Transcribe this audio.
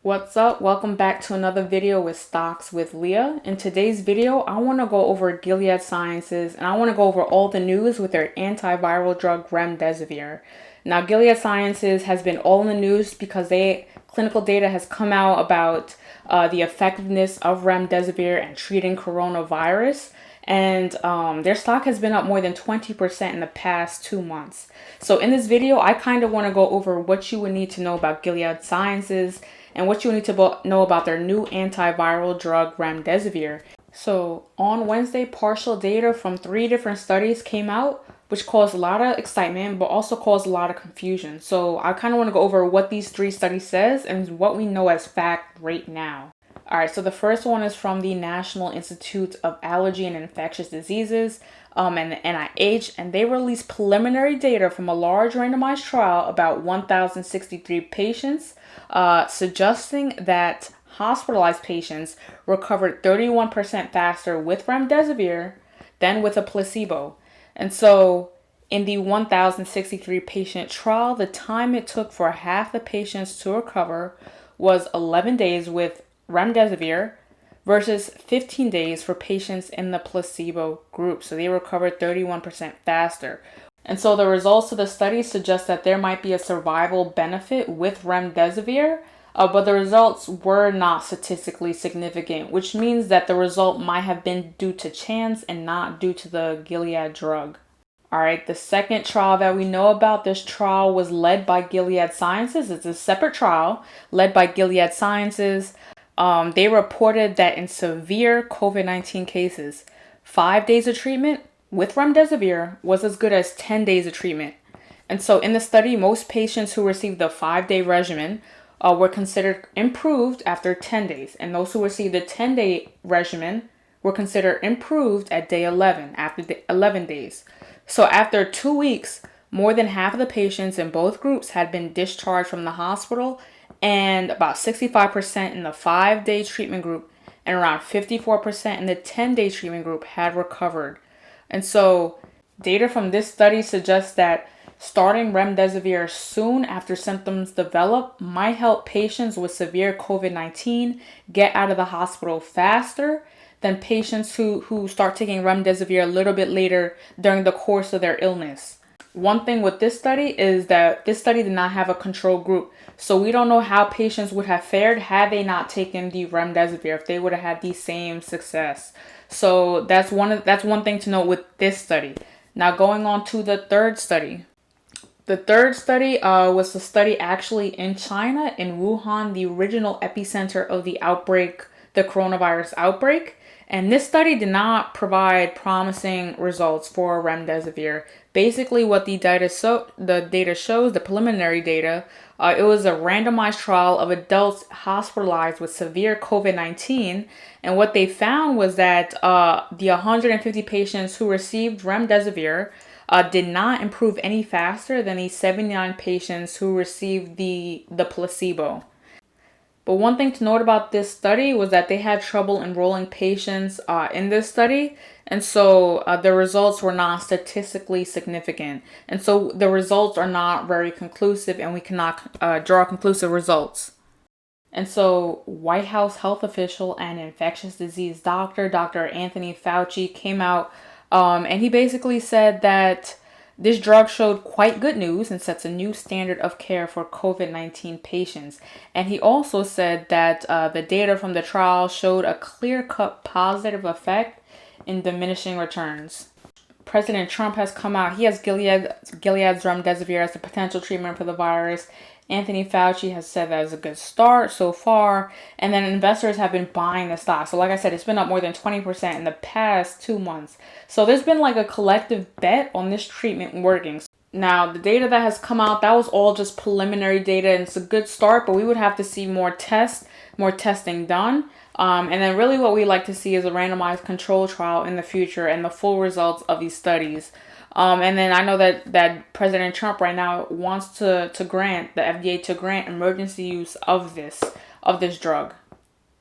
What's up? Welcome back to another video with Stocks with Leah. In today's video, I want to go over Gilead Sciences and I want to go over all the news with their antiviral drug Remdesivir. Now, Gilead Sciences has been all in the news because clinical data has come out about the effectiveness of Remdesivir and treating coronavirus. And their stock has been up more than 20% in the past 2 months. So in this video, I kind of want to go over what you would need to know about Gilead Sciences and what you need to know about their new antiviral drug Remdesivir. So on Wednesday, partial data from 3 different studies came out, which caused a lot of excitement, but also caused a lot of confusion. So I kind of want to go over what these 3 studies says and what we know as fact right now. All right, so the first one is from the National Institute of Allergy and Infectious Diseases and the NIH, and they released preliminary data from a large randomized trial about 1,063 patients, suggesting that hospitalized patients recovered 31% faster with Remdesivir than with a placebo. And so in the 1,063 patient trial, the time it took for half the patients to recover was 11 days with Remdesivir versus 15 days for patients in the placebo group. So they recovered 31% faster. And so the results of the study suggest that there might be a survival benefit with Remdesivir, but the results were not statistically significant, which means that the result might have been due to chance and not due to the Gilead drug. All right, the second trial that we know about, this trial was led by Gilead Sciences. It's a separate trial led by Gilead Sciences. They reported that in severe COVID-19 cases, 5 days of treatment with Remdesivir was as good as 10 days of treatment. And so in the study, most patients who received the 5-day regimen were considered improved after 10 days. And those who received the 10-day regimen were considered improved at day 11, after the 11 days. So after 2 weeks, more than half of the patients in both groups had been discharged from the hospital, and about 65% in the 5-day treatment group and around 54% in the 10-day treatment group had recovered. And so data from this study suggests that starting Remdesivir soon after symptoms develop might help patients with severe COVID-19 get out of the hospital faster than patients who start taking Remdesivir a little bit later during the course of their illness. One thing with this study is that this study did not have a control group. So we don't know how patients would have fared had they not taken the Remdesivir, if they would have had the same success. So that's one thing to note with this study. Now going on to the third study. The third study was a study actually in China, in Wuhan, the original epicenter of the outbreak, the coronavirus outbreak. And this study did not provide promising results for Remdesivir. Basically, what the data shows, the preliminary data, it was a randomized trial of adults hospitalized with severe COVID-19. And what they found was that the 150 patients who received Remdesivir did not improve any faster than the 79 patients who received the placebo. But one thing to note about this study was that they had trouble enrolling patients in this study. And so the results were not statistically significant. And so the results are not very conclusive and we cannot draw conclusive results. And so White House health official and infectious disease doctor, Dr. Anthony Fauci, came out and he basically said that this drug showed quite good news and sets a new standard of care for COVID-19 patients. And he also said that the data from the trial showed a clear-cut positive effect in diminishing returns. President Trump has come out. He has Gilead's Remdesivir as the potential treatment for the virus. Anthony Fauci has said that is a good start so far. And then investors have been buying the stock. So like I said, it's been up more than 20% in the past 2 months. So there's been like a collective bet on this treatment working. Now, the data that has come out, that was all just preliminary data, and it's a good start, but we would have to see more testing done. And then really what we like to see is a randomized control trial in the future and the full results of these studies. And then I know that President Trump right now wants to grant the FDA to grant emergency use of this drug.